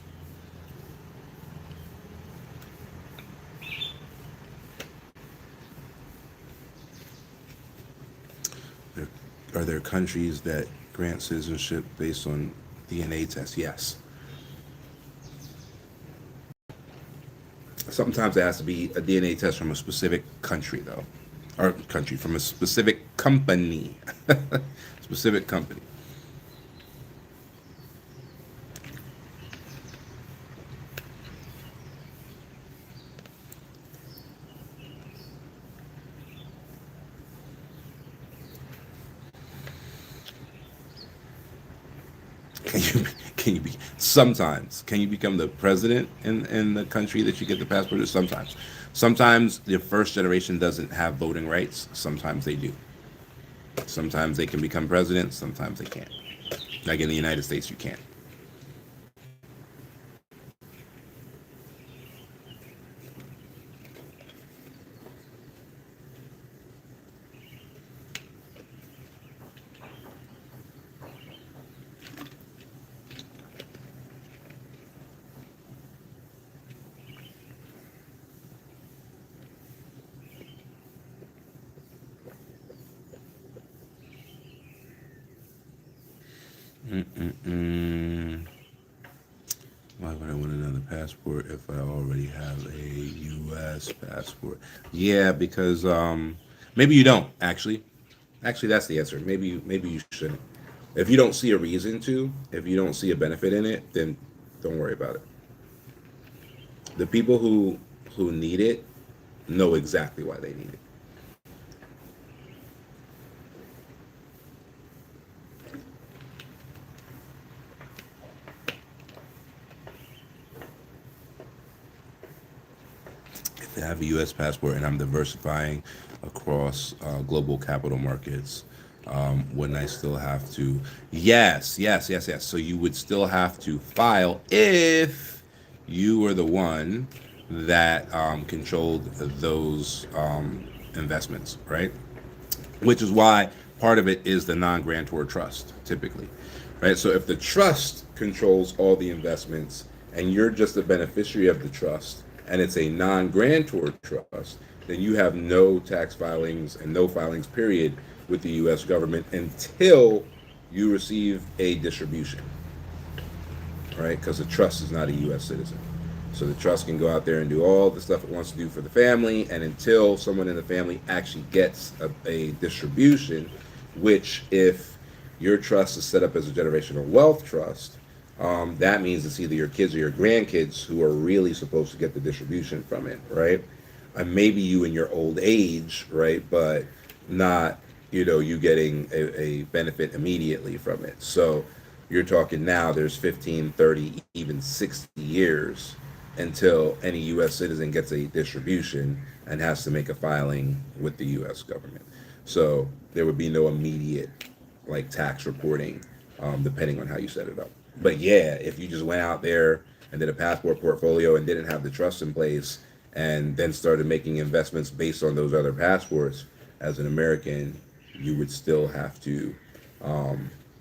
There, are there countries that grant citizenship based on DNA tests? Yes. Sometimes it has to be a DNA test from a specific country, though, or country from a specific company, specific company. Can you can you sometimes can you become the president in the country that you get the passport? Sometimes the first generation doesn't have voting rights. Sometimes they do. Sometimes they can become president. Sometimes they can't. Like in the United States, you can't. Mm-mm-mm. Why would I want another passport if I already have a U.S. passport? Yeah, because maybe you don't actually. Actually, that's the answer. Maybe you shouldn't. If you don't see a reason to, if you don't see a benefit in it, then don't worry about it. The people who need it know exactly why they need it. If I have a U.S. passport and I'm diversifying across global capital markets, wouldn't I still have to? Yes, yes, yes, yes. So you would still have to file if you were the one that controlled those investments, right? Which is why part of it is the non-grantor trust, typically, right? So if the trust controls all the investments and you're just a beneficiary of the trust and it's a non-grantor trust, then you have no tax filings and no filings, period, with the U.S. government until you receive a distribution, right? Because the trust is not a U.S. citizen. So the trust can go out there and do all the stuff it wants to do for the family, and until someone in the family actually gets a distribution, which if your trust is set up as a generational wealth trust, that means it's either your kids or your grandkids who are really supposed to get the distribution from it, right? And maybe you in your old age, right? But not, you getting a benefit immediately from it. So you're talking now there's 15, 30, even 60 years until any U.S. citizen gets a distribution and has to make a filing with the U.S. government. So there would be no immediate like tax reporting, depending on how you set it up. But yeah, if you just went out there and did a passport portfolio and didn't have the trust in place and then started making investments based on those other passports as an American, you would still have to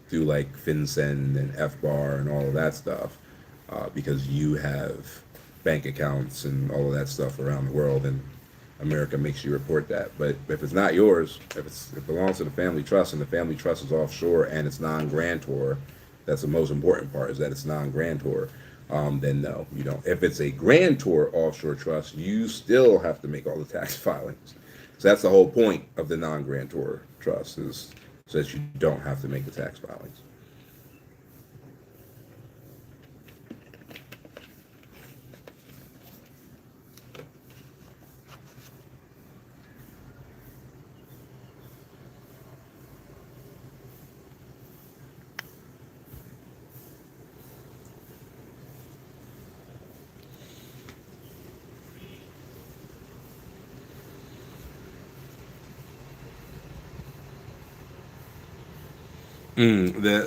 do like FinCEN and FBAR and all of that stuff because you have bank accounts and all of that stuff around the world. And America makes you report that. But if it's not yours, if it belongs to the family trust and the family trust is offshore and it's non-grantor, that's the most important part is that it's non-grantor. Then no, you don't. If it's a grantor offshore trust, you still have to make all the tax filings. So that's the whole point of the non-grantor trust is so that you don't have to make the tax filings.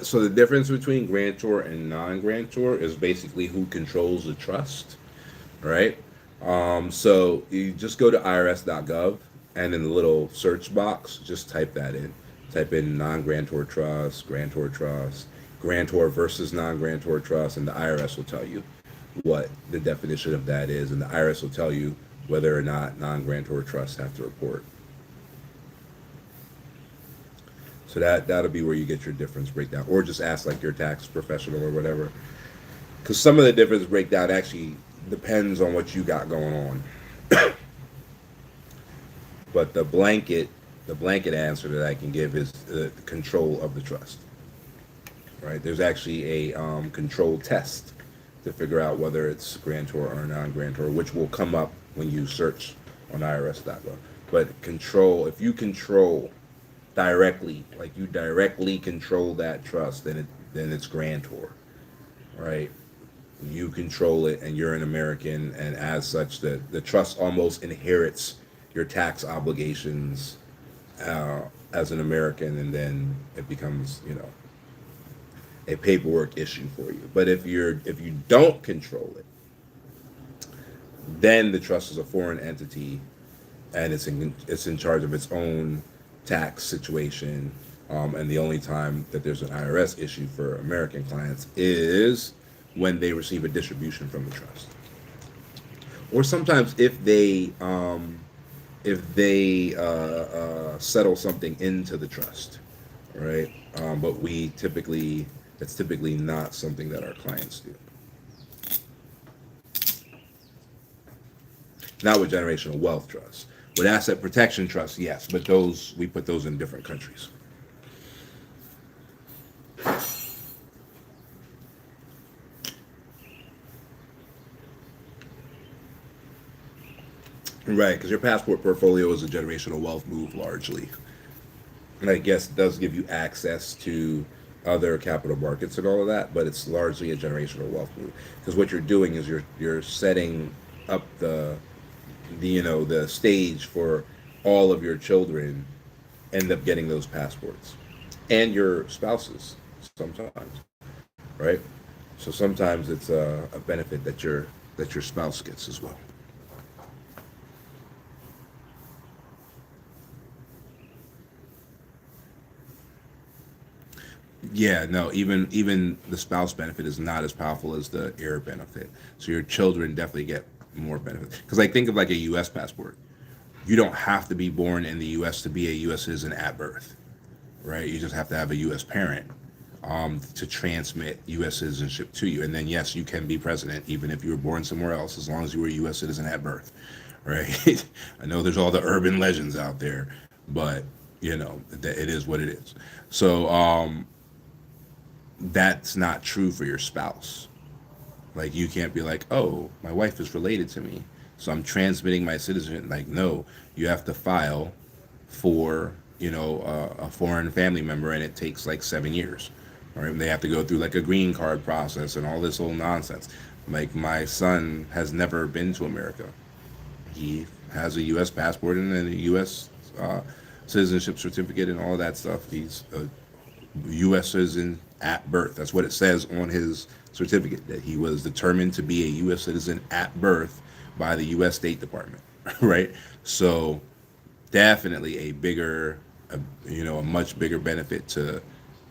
So the difference between grantor and non-grantor is basically who controls the trust, right? So you just go to irs.gov and in the little search box, just type that in. Type in grantor trust, grantor versus non-grantor trust, and the IRS will tell you what the definition of that is, and the IRS will tell you whether or not non-grantor trusts have to report. So that'll be where you get your difference breakdown, or just ask like your tax professional or whatever, because some of the difference breakdown actually depends on what you got going on. But the blanket answer that I can give is the control of the trust. Right? There's actually a control test to figure out whether it's grantor or non-grantor, which will come up when you search on irs.gov. But if you control directly, like you directly control that trust, then it's grantor, right? You control it, and you're an American, and as such, the trust almost inherits your tax obligations as an American, and then it becomes, a paperwork issue for you. But if you don't control it, then the trust is a foreign entity, and it's in charge of its own tax situation. And the only time that there's an IRS issue for American clients is when they receive a distribution from the trust, or sometimes if they settle something into the trust, right? But that's typically not something that our clients do. Not with generational wealth trusts. With asset protection trusts, yes, but we put those in different countries. Right, because your passport portfolio is a generational wealth move largely. And I guess it does give you access to other capital markets and all of that, but it's largely a generational wealth move. Because what you're doing is you're setting up the stage for all of your children end up getting those passports, and your spouses sometimes, right? So sometimes it's a benefit that your spouse gets as well. Yeah, no, even the spouse benefit is not as powerful as the heir benefit. So your children definitely get more benefit. Because like think of like a U.S. passport. You don't have to be born in the U.S. to be a U.S. citizen at birth, right? You just have to have a U.S. parent to transmit U.S. citizenship to you. And then yes, you can be president even if you were born somewhere else, as long as you were a U.S. citizen at birth, right? I know there's all the urban legends out there, but it is what it is. So that's not true for your spouse. Like you can't be like, oh, my wife is related to me, so I'm transmitting my citizenship. Like, no, you have to file for a foreign family member, and it takes like 7 years. Right? They have to go through like a green card process and all this whole nonsense. Like my son has never been to America. He has a U.S. passport and a U.S. Citizenship certificate and all of that stuff. He's a U.S. citizen at birth. That's what it says on his certificate, that he was determined to be a U.S. citizen at birth by the U.S. State Department, right? So definitely a much bigger benefit to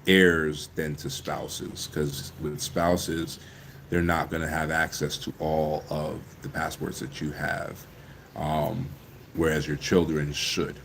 heirs than to spouses, because with spouses, they're not going to have access to all of the passports that you have. whereas your children should.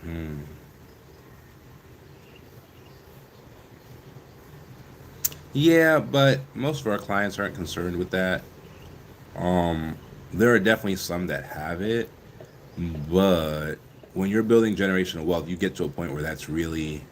Hmm. Yeah, but most of our clients aren't concerned with that. Um, there are definitely some that have it, but when you're building generational wealth, you get to a point where that's really,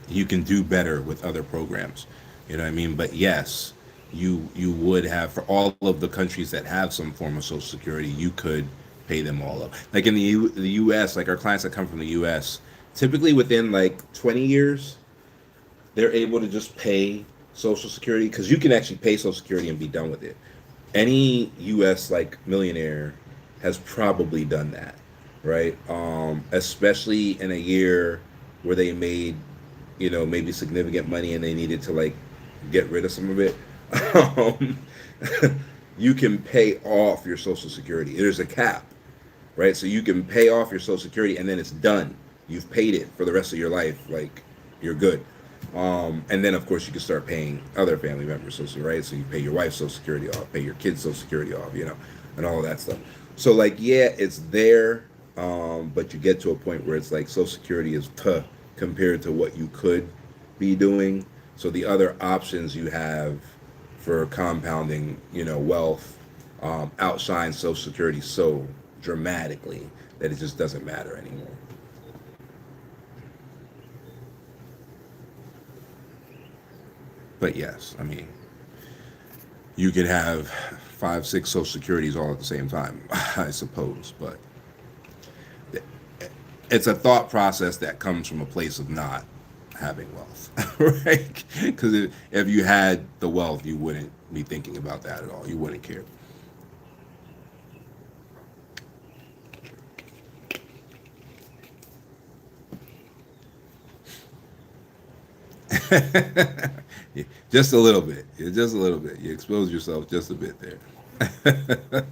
you can do better with other programs. You know what I mean? But yes, you would have, for all of the countries that have some form of social security, you could pay them all up. Like in the US, like our clients that come from the US, typically within like 20 years, they're able to just pay social security, because you can actually pay social security and be done with it. Any US like millionaire has probably done that, right? Especially in a year where they made, maybe significant money and they needed to like get rid of some of it. um, you can pay off your social security. There's a cap, right? So you can pay off your social security and then it's done. You've paid it for the rest of your life. Like, you're good. And then of course you can start paying other family members social, right? So you pay your wife's social security off, pay your kids social security off, and all of that stuff. So like, yeah, it's there, but you get to a point where it's like social security is compared to what you could be doing. So the other options you have for compounding, wealth, outshine social security so dramatically that it just doesn't matter anymore. But yes, I mean, you could have five, six social securities all at the same time, I suppose. But it's a thought process that comes from a place of not having wealth, right? Because if you had the wealth, you wouldn't be thinking about that at all. You wouldn't care. Yeah, just a little bit. Yeah, just a little bit. You expose yourself just a bit there.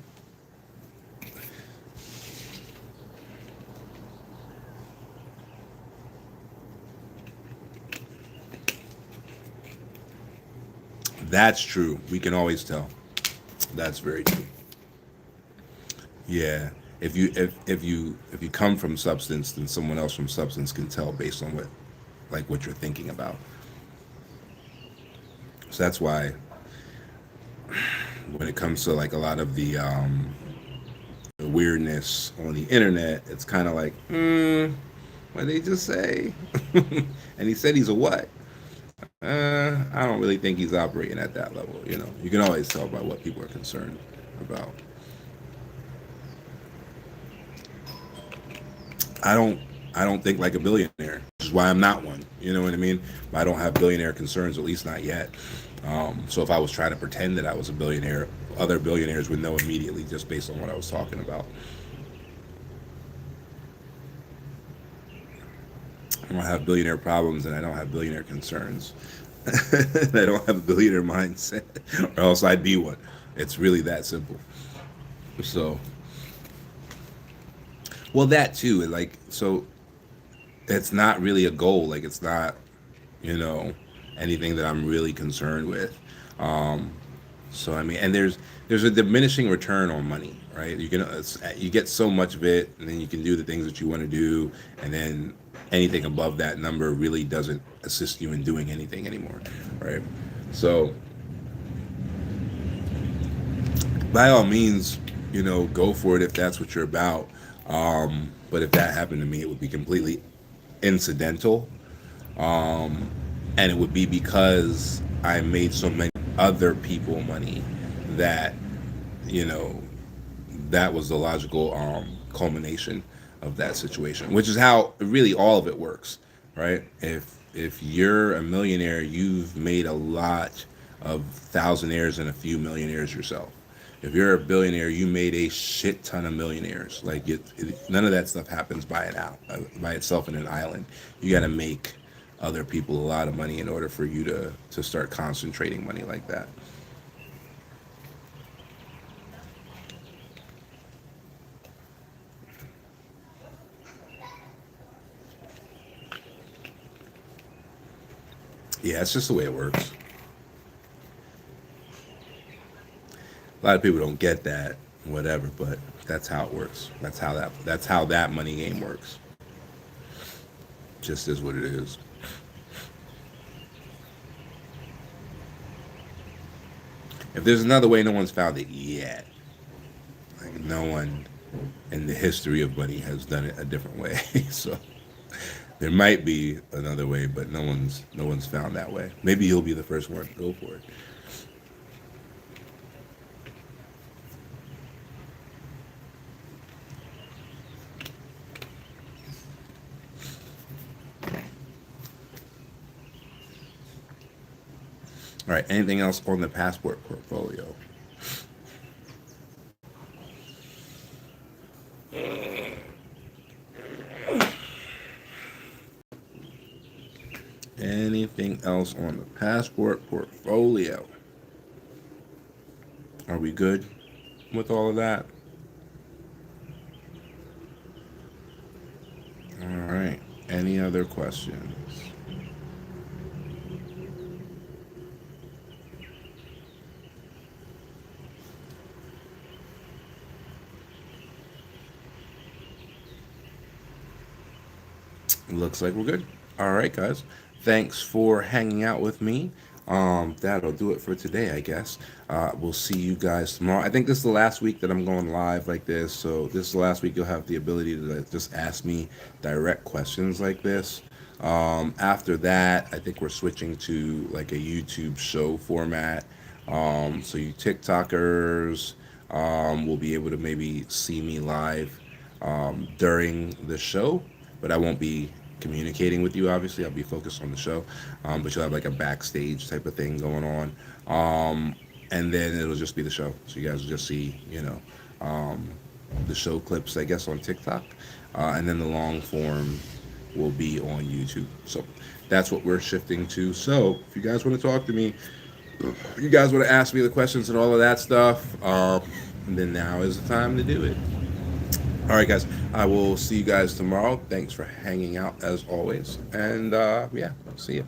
That's true. We can always tell. That's very true. Yeah. If you come from substance, then someone else from substance can tell based on what you're thinking about. So that's why when it comes to like a lot of the weirdness on the internet, it's kind of like, what did they just say? And he said he's a what? I don't really think he's operating at that level. You can always tell by what people are concerned about. I don't I don't think like a billionaire, which is why I'm not one. You know what I mean? I don't have billionaire concerns, at least not yet. So if I was trying to pretend that I was a billionaire, other billionaires would know immediately just based on what I was talking about. I don't have billionaire problems and I don't have billionaire concerns. I don't have a billionaire mindset, or else I'd be one. It's really that simple. So, well, that too. Like, so it's not really a goal. Like, it's not, you know, anything that I'm really concerned with. Um, so I mean, and there's a diminishing return on money, right? You get so much of it, and then you can do the things that you want to do, and then anything above that number really doesn't assist you in doing anything anymore, right? So by all means, go for it if that's what you're about. But if that happened to me, it would be completely incidental, and it would be because I made so many other people money that you know that was the logical culmination of that situation, which is how really all of it works, right? If you're a millionaire, you've made a lot of thousandaires and a few millionaires yourself. If you're a billionaire, you made a shit ton of millionaires. Like none of that stuff happens by itself in an island. You got to make other people a lot of money in order for you to start concentrating money like that. Yeah, it's just the way it works. A lot of people don't get that, whatever, but that's how it works. That's how that money game works. Just is what it is. If there's another way, no one's found it yet. Like no one in the history of money has done it a different way. So there might be another way, but no one's found that way. Maybe you'll be the first one to go for it. All right. Anything else on the passport portfolio? Anything else on the passport portfolio? Are we good with all of that? All right. Any other questions? Looks like we're good. All right, guys. Thanks for hanging out with me. That'll do it for today, I guess. We'll see you guys tomorrow. I think this is the last week that I'm going live like this. So this is the last week you'll have the ability to just ask me direct questions like this. After that, I think we're switching to like a YouTube show format. So you TikTokers will be able to maybe see me live during the show, but I won't be communicating with you. Obviously, I'll be focused on the show, but you'll have like a backstage type of thing going on, and then it'll just be the show. So you guys will just see, the show clips, I guess, on TikTok, and then the long form will be on YouTube. So that's what we're shifting to. So if you guys want to talk to me, if you guys want to ask me the questions and all of that stuff, then now is the time to do it. All right, guys. I will see you guys tomorrow. Thanks for hanging out as always. And yeah, see you.